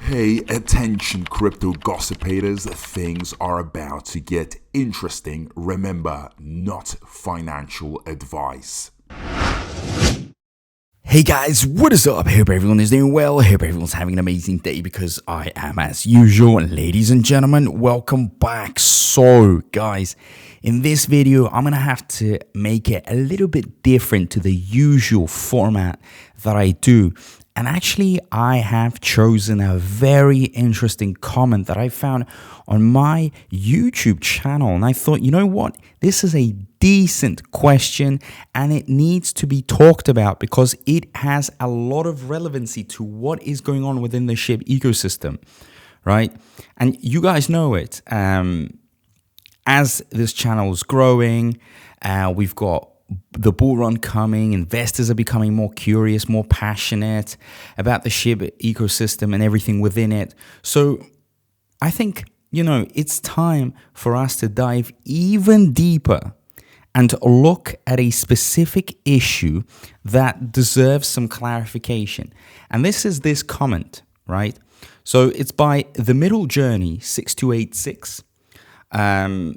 Pay attention, crypto gossipators. Things are about to get interesting. Remember, not financial advice. Hey guys, what is up? I hope everyone is doing well. I hope everyone's having an amazing day because I am as usual. Ladies and gentlemen, welcome back. So guys, in this video, I'm going to have to make it a little bit different to the usual format that I do. And actually, I have chosen a very interesting comment that I found on my YouTube channel. And I thought, you know what? This is a decent question and it needs to be talked about because it has a lot of relevancy to what is going on within the Shib ecosystem, right? And you guys know it. As this channel is growing, we've got the bull run coming. Investors are becoming more curious, more passionate about the Shib ecosystem and everything within it. So I think, it's time for us to dive even deeper and look at a specific issue that deserves some clarification. And this is this comment, right? So it's by The Middle Journey 6286.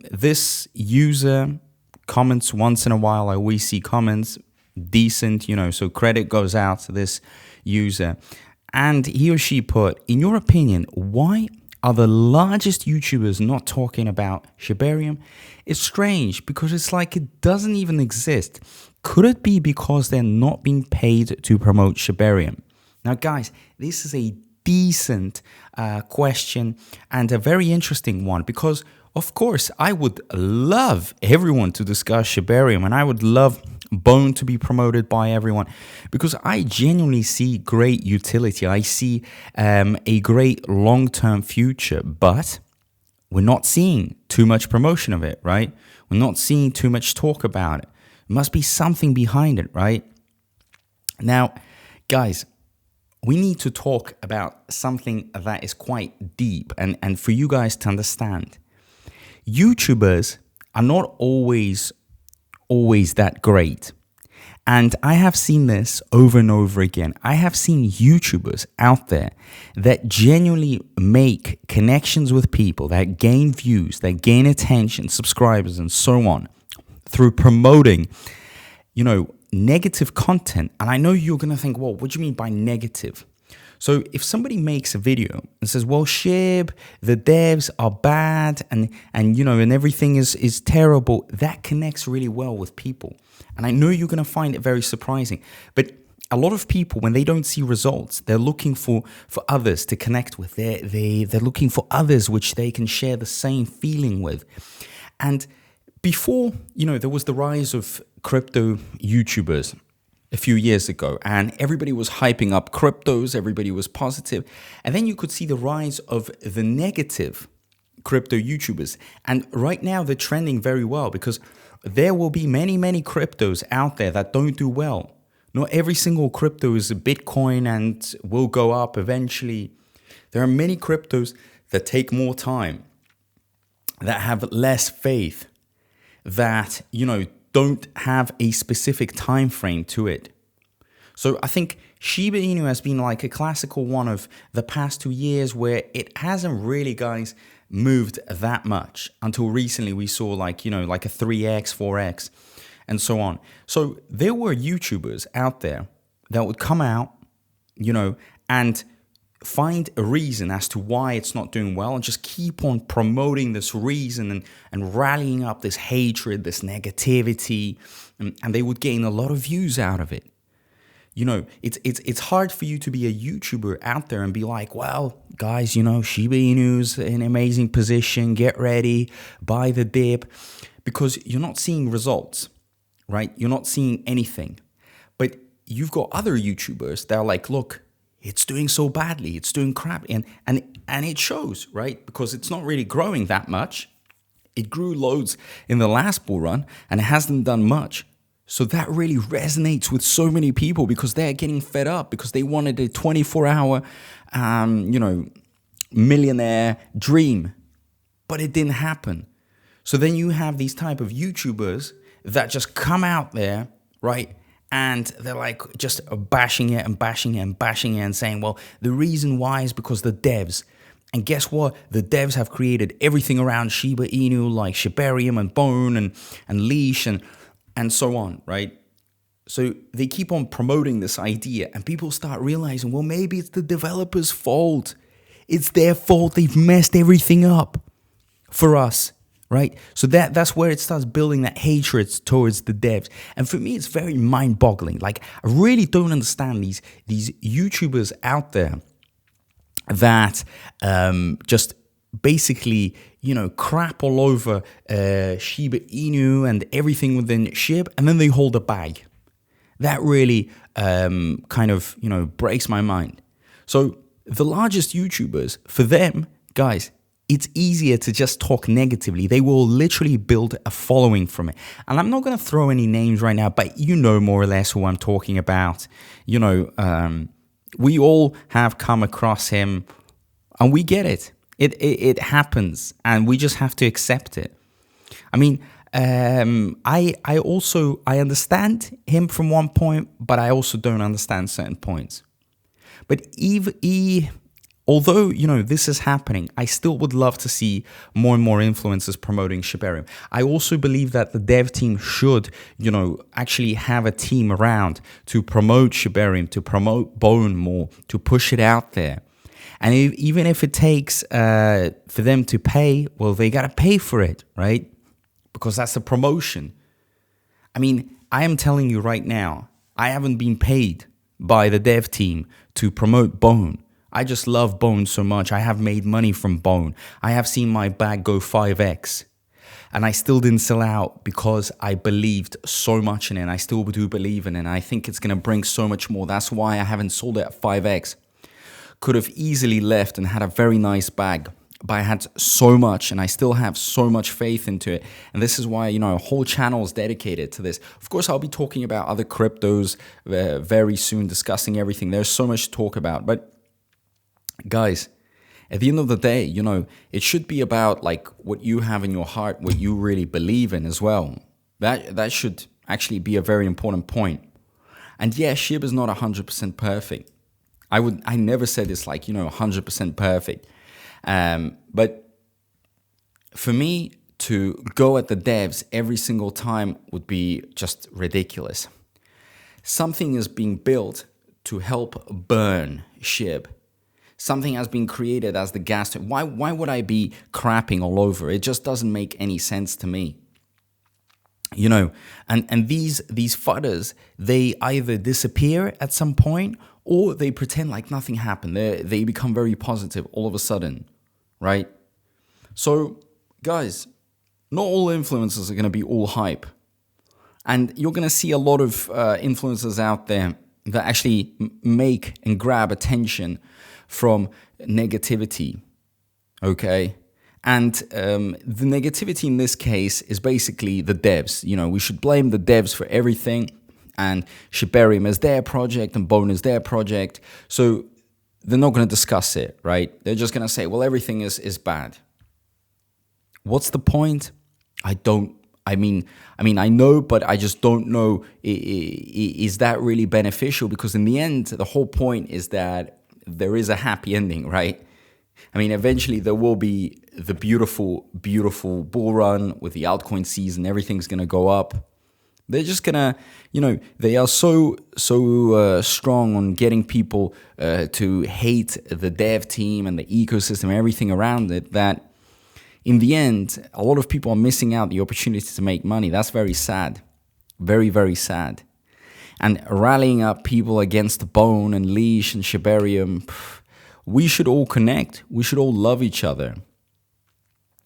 This user comments once in a while. I always see comments, decent, so credit goes out to this user. And he or she put, in your opinion, why are the largest YouTubers not talking about Shibarium? It's strange because it's like it doesn't even exist. Could it be because they're not being paid to promote Shibarium? Now, guys, this is a decent question and a very interesting one because, of course, I would love everyone to discuss Shibarium and I would love Bone to be promoted by everyone because I genuinely see great utility. I see a great long-term future, but we're not seeing too much promotion of it, right? We're not seeing too much talk about it. There must be something behind it, right? Now, guys, we need to talk about something that is quite deep and for you guys to understand. YouTubers are not always that great. And I have seen this over and over again. I have seen YouTubers out there that genuinely make connections with people, that gain views, that gain attention, subscribers, and so on through promoting, negative content. And I know you're going to think, well, what do you mean by negative? So if somebody makes a video and says, well, Shib, the devs are bad and everything is terrible, that connects really well with people. And I know you're going to find it very surprising. But a lot of people, when they don't see results, they're looking for others to connect with. They're looking for others which they can share the same feeling with. And before, there was the rise of crypto YouTubers a few years ago, and everybody was hyping up cryptos, everybody was positive. And then you could see the rise of the negative crypto YouTubers. And right now they're trending very well because there will be many, many cryptos out there that don't do well. Not every single crypto is a Bitcoin and will go up eventually. There are many cryptos that take more time, that have less faith, that, don't have a specific time frame to it. So I think Shiba Inu has been like a classical one of the past 2 years where it hasn't really, guys, moved that much until recently we saw like a 3x, 4x and so on. So there were YouTubers out there that would come out, and find a reason as to why it's not doing well and just keep on promoting this reason and rallying up this hatred, this negativity, and they would gain a lot of views out of it. It's hard for you to be a YouTuber out there and be like, well, guys, Shiba Inu's in an amazing position, get ready, buy the dip, because you're not seeing results, right? You're not seeing anything. But you've got other YouTubers that are like, look, it's doing so badly, it's doing crap, and it shows, right? Because it's not really growing that much. It grew loads in the last bull run, and it hasn't done much. So that really resonates with so many people because they're getting fed up because they wanted a 24-hour, millionaire dream, but it didn't happen. So then you have these type of YouTubers that just come out there, right, And they're like just bashing it and bashing it and bashing it and saying, well, the reason why is because the devs. And guess what? The devs have created everything around Shiba Inu, like Shibarium and Bone and Leash and so on, right? So they keep on promoting this idea, and people start realizing, well, maybe it's the developers' fault. It's their fault. They've messed everything up for us. Right? So that's where it starts building that hatred towards the devs. And for me, it's very mind-boggling. Like, I really don't understand these YouTubers out there that just basically, crap all over Shiba Inu and everything within Shib, and then they hold a bag. That really kind of, breaks my mind. So the largest YouTubers, for them, guys, it's easier to just talk negatively. They will literally build a following from it. And I'm not going to throw any names right now, but you know more or less who I'm talking about. We all have come across him, and we get it. It happens, and we just have to accept it. I mean, I understand him from one point, but I also don't understand certain points. But although, this is happening, I still would love to see more and more influencers promoting Shibarium. I also believe that the dev team should, actually have a team around to promote Shibarium, to promote Bone more, to push it out there. And even if it takes for them to pay, well, they got to pay for it, right? Because that's a promotion. I mean, I am telling you right now, I haven't been paid by the dev team to promote Bone. I just love Bone so much. I have made money from Bone. I have seen my bag go 5x. And I still didn't sell out because I believed so much in it. And I still do believe in it. And I think it's going to bring so much more. That's why I haven't sold it at 5x. Could have easily left and had a very nice bag. But I had so much, and I still have so much faith into it. And this is why, a whole channel is dedicated to this. Of course, I'll be talking about other cryptos very soon, discussing everything. There's so much to talk about. But guys, at the end of the day, it should be about like what you have in your heart, what you really believe in as well. That should actually be a very important point. And yeah, Shib is not 100% perfect. I never said it's like, 100% perfect. But for me to go at the devs every single time would be just ridiculous. Something is being built to help burn Shib. Something has been created as the gas. Why would I be crapping all over? It just doesn't make any sense to me. And these fudders, they either disappear at some point or they pretend like nothing happened. They become very positive all of a sudden, right? So, guys, not all influencers are going to be all hype. And you're going to see a lot of influencers out there that actually make and grab attention from negativity, okay? And the negativity in this case is basically the devs. We should blame the devs for everything, and Shibarium is their project and Bone is their project. So they're not going to discuss it, right? They're just going to say, well, everything is bad. What's the point? I know, but I just don't know. Is that really beneficial? Because in the end, the whole point is that there is a happy ending, right? Eventually there will be the beautiful, beautiful bull run with the altcoin season. Everything's going to go up. They're just going to, they are so strong on getting people to hate the dev team and the ecosystem, everything around it, that in the end, a lot of people are missing out the opportunity to make money. That's very sad. Very, very sad. And rallying up people against Bone and Leash and Shibarium, we should all connect. We should all love each other,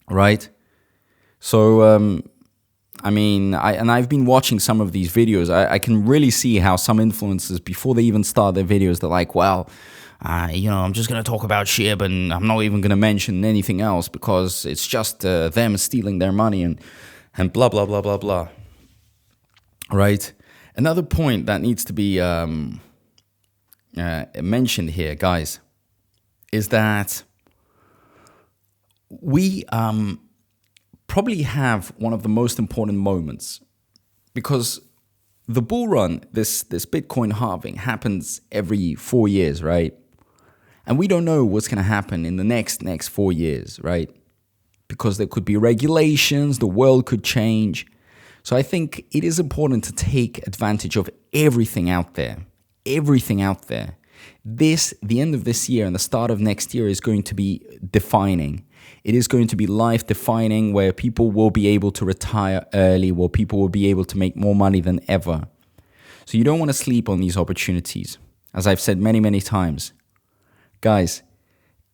right? So, I've been watching some of these videos. I can really see how some influencers, before they even start their videos, they're like, well, I'm just going to talk about Shib and I'm not even going to mention anything else because it's just them stealing their money and blah, blah, blah, blah, blah, right? Another point that needs to be mentioned here, guys, is that we probably have one of the most important moments, because the bull run, this Bitcoin halving happens every 4 years, right? And we don't know what's going to happen in the next 4 years, right? Because there could be regulations, the world could change. So I think it is important to take advantage of everything out there. Everything out there. The end of this year and the start of next year is going to be defining. It is going to be life defining, where people will be able to retire early, where people will be able to make more money than ever. So you don't want to sleep on these opportunities. As I've said many, many times, guys,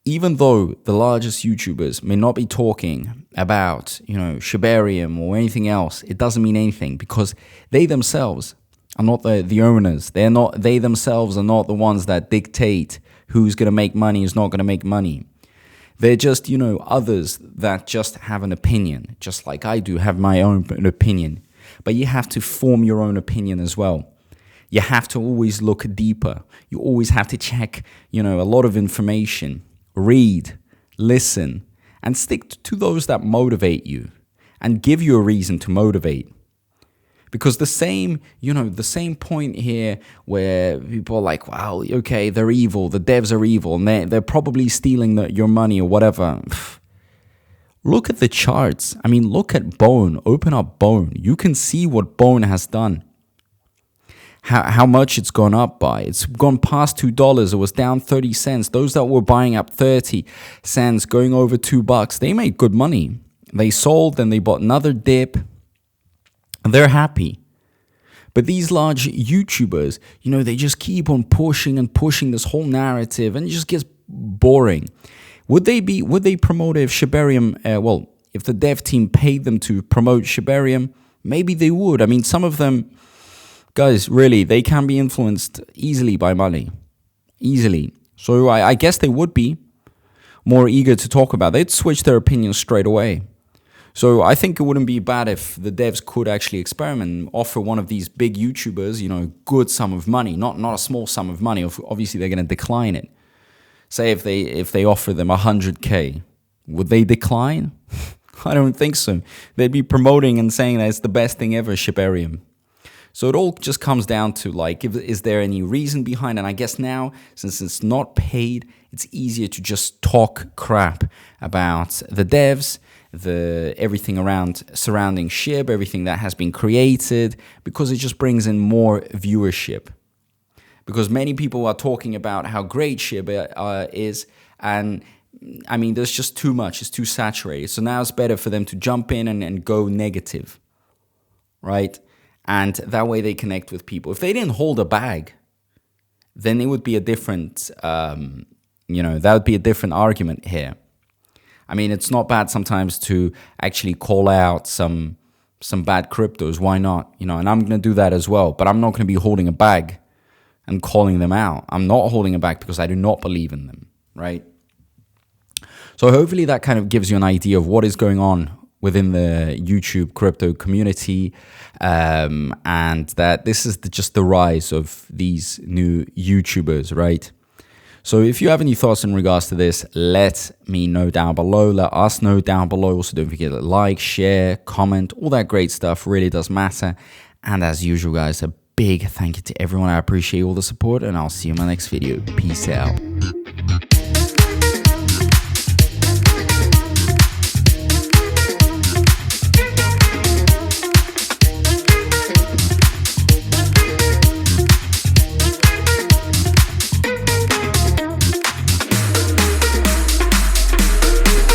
even though the largest YouTubers may not be talking about, Shibarium or anything else, it doesn't mean anything, because they themselves are not the owners. They themselves are not the ones that dictate who's going to make money, who's not going to make money. They're just, others that just have an opinion, just like I do have my own opinion. But you have to form your own opinion as well. You have to always look deeper. You always have to check, a lot of information. Read, listen, and stick to those that motivate you and give you a reason to motivate. Because the same point here where people are like, wow, okay, they're evil, the devs are evil, and they're probably stealing your money or whatever. Look at the charts. I mean, look at Bone. Open up Bone. You can see what Bone has done. How much it's gone up by. It's gone past $2. It was down 30 cents. Those that were buying up 30 cents, going over $2, they made good money. They sold, then they bought another dip. They're happy. But these large YouTubers, they just keep on pushing and pushing this whole narrative, and it just gets boring. Would they promote if Shibarium, if the dev team paid them to promote Shibarium? Maybe they would. I mean, some of them, guys, really, they can be influenced easily by money. Easily. So I guess they would be more eager to talk about it. They'd switch their opinions straight away. So I think it wouldn't be bad if the devs could actually experiment and offer one of these big YouTubers, a good sum of money, not a small sum of money. Obviously, they're going to decline it. Say if they offer them 100K, would they decline? I don't think so. They'd be promoting and saying that it's the best thing ever, Shibarium. So it all just comes down to, is there any reason behind it? And I guess now, since it's not paid, it's easier to just talk crap about the devs, everything surrounding Shib, everything that has been created, because it just brings in more viewership. Because many people are talking about how great Shib is, and I mean, there's just too much. It's too saturated. So now it's better for them to jump in and go negative, right? And that way they connect with people. If they didn't hold a bag, then it would be a different, that would be a different argument here. I mean, it's not bad sometimes to actually call out some bad cryptos. Why not? And I'm going to do that as well. But I'm not going to be holding a bag and calling them out. I'm not holding a bag because I do not believe in them, right? So hopefully that kind of gives you an idea of what is going on within the YouTube crypto community, and that this is just the rise of these new YouTubers, right? So if you have any thoughts in regards to this, let me know down below. Let us know down below. Also, don't forget to like, share, comment, all that great stuff really does matter. And as usual, guys, a big thank you to everyone. I appreciate all the support, and I'll see you in my next video. Peace out.